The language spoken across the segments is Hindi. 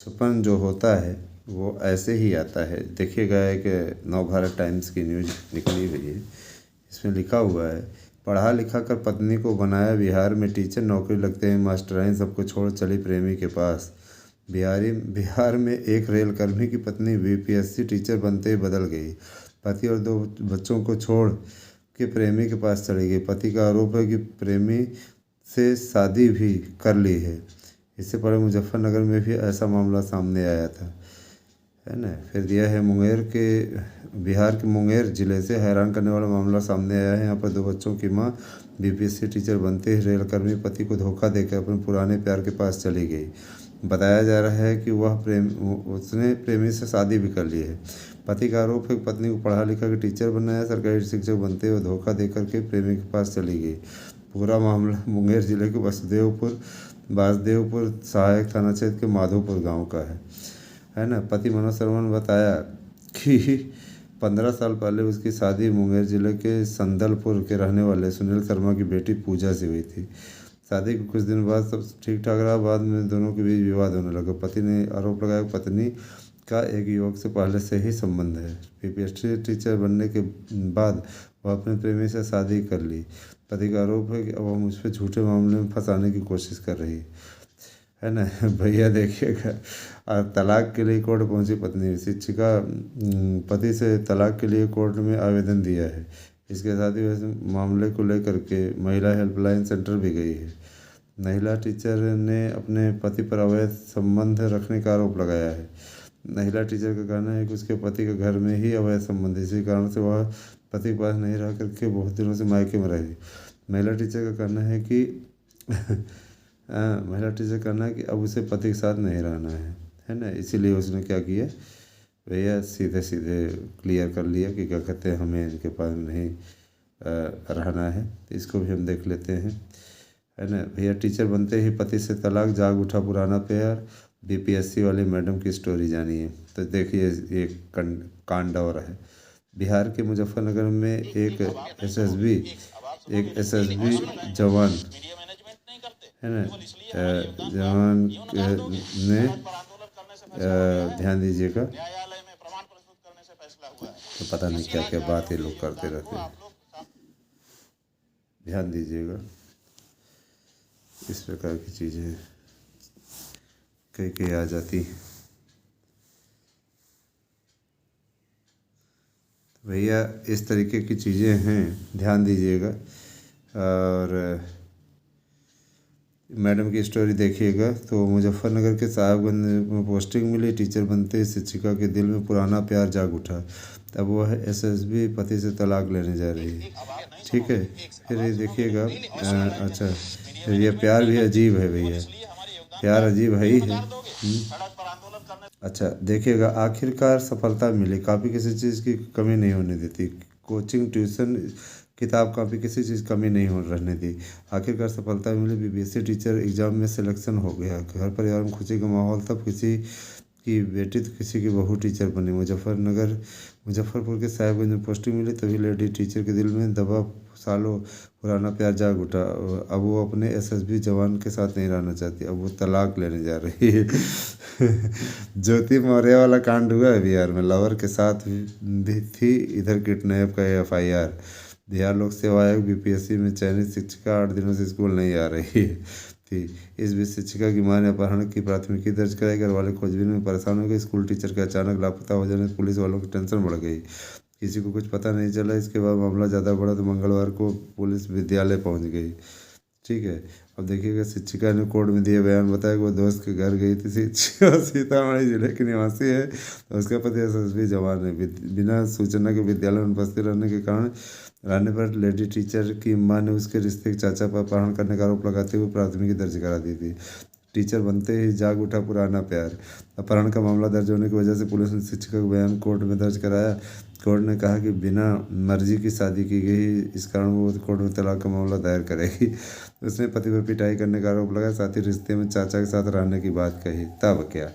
सपन जो होता है वो ऐसे ही आता है। देखिएगा एक नवभारत टाइम्स की न्यूज़ निकली हुई है, इसमें लिखा हुआ है, पढ़ा लिखा कर पत्नी को बनाया बिहार में टीचर, नौकरी लगते हैं मास्टराइन, सबको छोड़ चली प्रेमी के पास। बिहार में एक रेलकर्मी की पत्नी बीपीएससी टीचर बनते ही बदल गई। पति और 2 बच्चों को छोड़ के प्रेमी के पास चली गई। पति का आरोप है कि प्रेमी से शादी भी कर ली है। इससे पहले मुजफ्फरनगर में भी ऐसा मामला सामने आया था, है ना। फिर दिया है बिहार के मुंगेर जिले से हैरान करने वाला मामला सामने आया है। यहाँ पर 2 बच्चों की मां बीपीएससी टीचर बनते ही रेलकर्मी पति को धोखा देकर अपने पुराने प्यार के पास चली गई। बताया जा रहा है कि उसने प्रेमी से शादी भी कर ली है। पति का आरोप है कि पत्नी को पढ़ा लिखा के टीचर बनाया, सरकारी शिक्षक बनते हुए धोखा देकर के प्रेमी के पास चली गई। पूरा मामला मुंगेर जिले के बासदेवपुर सहायक थाना क्षेत्र के माधोपुर गांव का है ना। पति मनोज शर्मा ने बताया कि 15 साल पहले उसकी शादी मुंगेर जिले के संदलपुर के रहने वाले सुनील शर्मा की बेटी पूजा से हुई थी। शादी के कुछ दिन बाद सब ठीक ठाक रहा, बाद में दोनों के बीच विवाद होने लगा। पति ने आरोप लगाया कि पत्नी का एक युवक से पहले से ही संबंध है। बीपीएससी टीचर बनने के बाद वह अपने प्रेमी से शादी कर ली। पति का आरोप है कि अब वह मुझ पर झूठे मामले में फंसाने की कोशिश कर रही है ना। भैया देखिएगा, तलाक के लिए कोर्ट पहुंची पत्नी। शिक्षिका पति से तलाक के लिए कोर्ट में आवेदन दिया है। इसके साथ ही वैसे मामले को लेकर के महिला हेल्पलाइन सेंटर भी गई है। महिला टीचर ने अपने पति पर अवैध संबंध रखने का आरोप लगाया है। महिला टीचर का कहना है कि उसके पति के घर में ही अवैध संबंध, इसी कारण से वह पति के पास नहीं रह करके बहुत दिनों से मायके में रही। महिला टीचर का कहना है कि अब उसे पति के साथ नहीं रहना है ना। इसीलिए उसने क्या किया भैया, सीधे सीधे क्लियर कर लिया कि क्या कहते हैं, हमें इनके पास नहीं रहना है। तो इसको भी हम देख लेते हैं, है ना। भैया टीचर बनते ही पति से तलाक, जाग उठा पुराना प्यार। बीपीएससी वाली मैडम की स्टोरी जानिए। तो देखिए एक कांड और है। बिहार के मुजफ्फरनगर में एक एसएसबी जवान, है ना, जवान ने ध्यान दीजिएगा, तो पता नहीं क्या क्या बात ये लोग करते रहते हैं। ध्यान दीजिएगा, इस प्रकार की चीज़ें कई आ जाती हैं। तो भैया इस तरीके की चीज़ें हैं, ध्यान दीजिएगा। और मैडम की स्टोरी देखिएगा। तो मुजफ्फरनगर के साहबगंज में पोस्टिंग मिली, टीचर बनते शिक्षिका के दिल में पुराना प्यार जाग उठा। अब वह एसएसबी पति से तलाक लेने जा रही है, ठीक है। फिर ये देखिएगा, अच्छा, फिर ये प्यार भी अजीब है भैया, प्यार अजीब है ही है। अच्छा देखिएगा, आखिरकार सफलता मिली, काफ़ी किसी चीज़ की कमी नहीं होने देती। कोचिंग, ट्यूशन, किताब कापी किसी चीज़ कमी नहीं हो रहने दी। आखिरकार सफलता मिली, बीपीएससी टीचर एग्ज़ाम में सिलेक्शन हो गया। घर परिवार में खुशी का माहौल, तब किसी की बेटी तो किसी की बहू टीचर बनी। मुजफ्फरपुर के साहिबगंज में पोस्टिंग मिली, तभी लेडी टीचर के दिल में दबा सालों पुराना प्यार जाग उठा। अब वो अपने एसएसबी जवान के साथ नहीं रहना चाहती, अब वो तलाक लेने जा रही है। ज्योति मौर्य वाला कांड हुआ है बिहार में, लवर के साथ भी थी, इधर किडनैप का एफआईआर। बिहार लोक सेवा आयोग बीपीएससी में चयनित शिक्षिका 8 दिनों से स्कूल नहीं आ रही थी। इस बीच शिक्षिका की मां ने अपहरण की प्राथमिकी दर्ज कराई। घर वाले खोजबीन में परेशान हो गए। स्कूल टीचर के अचानक लापता हो जाने से पुलिस वालों की टेंशन बढ़ गई, किसी को कुछ पता नहीं चला। इसके बाद मामला ज़्यादा बढ़ा तो मंगलवार को पुलिस विद्यालय पहुंच गई, ठीक है। अब देखिएगा, शिक्षिका ने कोर्ट में दिए बयान, बताया कि वो दोस्त के घर गई थी। शिक्षिका सीतामढ़ी जिले की निवासी है, तो उसका पति एसएसबी जवान है। बिना सूचना के विद्यालय में उपस्थित रहने पर लेडी टीचर की मां ने उसके रिश्ते के चाचा पर अपहरण करने का आरोप लगाते हुए प्राथमिकी दर्ज करा दी थी। टीचर बनते ही जाग उठा पुराना प्यार। अपहरण का मामला दर्ज होने की वजह से पुलिस ने शिक्षिका का बयान कोर्ट में दर्ज कराया। कोर्ट ने कहा कि बिना मर्जी की शादी की गई, इस कारण वो कोर्ट में तलाक का मामला दायर करेगी। उसने पति पर पिटाई करने का आरोप लगाया, साथ ही रिश्ते में चाचा के साथ रहने की बात कही। तब क्या,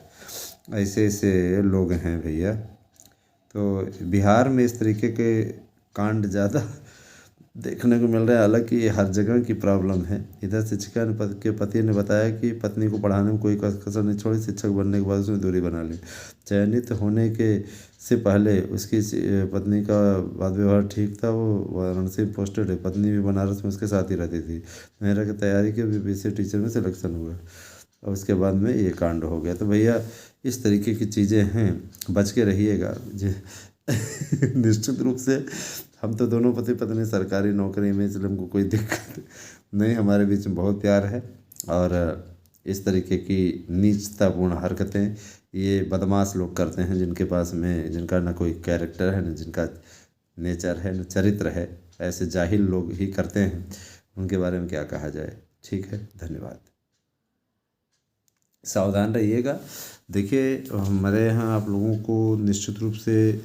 ऐसे ऐसे लोग हैं भैया। तो बिहार में इस तरीके के कांड ज़्यादा देखने को मिल रहा है। हालांकि ये हर जगह की प्रॉब्लम है। इधर शिक्षिका के पति ने बताया कि पत्नी को पढ़ाने में कोई कसर नहीं छोड़ी, शिक्षक बनने के बाद उसने दूरी बना ली। चयनित होने के से पहले उसकी पत्नी का वाद व्यवहार ठीक था। वो वाराणसी में पोस्टेड है, पत्नी भी बनारस में उसके साथ ही रहती थी। मेरा की तैयारी की, बीपीएससी टीचर में सिलेक्शन हुआ और उसके बाद में ये कांड हो गया। तो भैया इस तरीके की चीज़ें हैं, बच के रहिएगा। निश्चित रूप से हम तो दोनों पति पत्नी सरकारी नौकरी में, इसलिए हमको कोई दिक्कत नहीं, हमारे बीच में बहुत प्यार है। और इस तरीके की नीचतापूर्ण हरकतें ये बदमाश लोग करते हैं, जिनका ना कोई कैरेक्टर है, ना जिनका नेचर है, ना चरित्र है। ऐसे जाहिल लोग ही करते हैं, उनके बारे में क्या कहा जाए। ठीक है, धन्यवाद। सावधान रहिएगा। देखिए हमारे यहाँ आप लोगों को निश्चित रूप से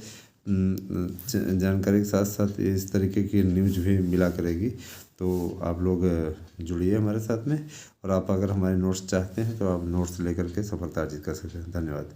जानकारी के साथ साथ इस तरीके की न्यूज भी मिला करेगी। तो आप लोग जुड़िए हमारे साथ में, और आप अगर हमारे नोट्स चाहते हैं तो आप नोट्स लेकर के सफलता अर्जित कर सकते हैं। धन्यवाद।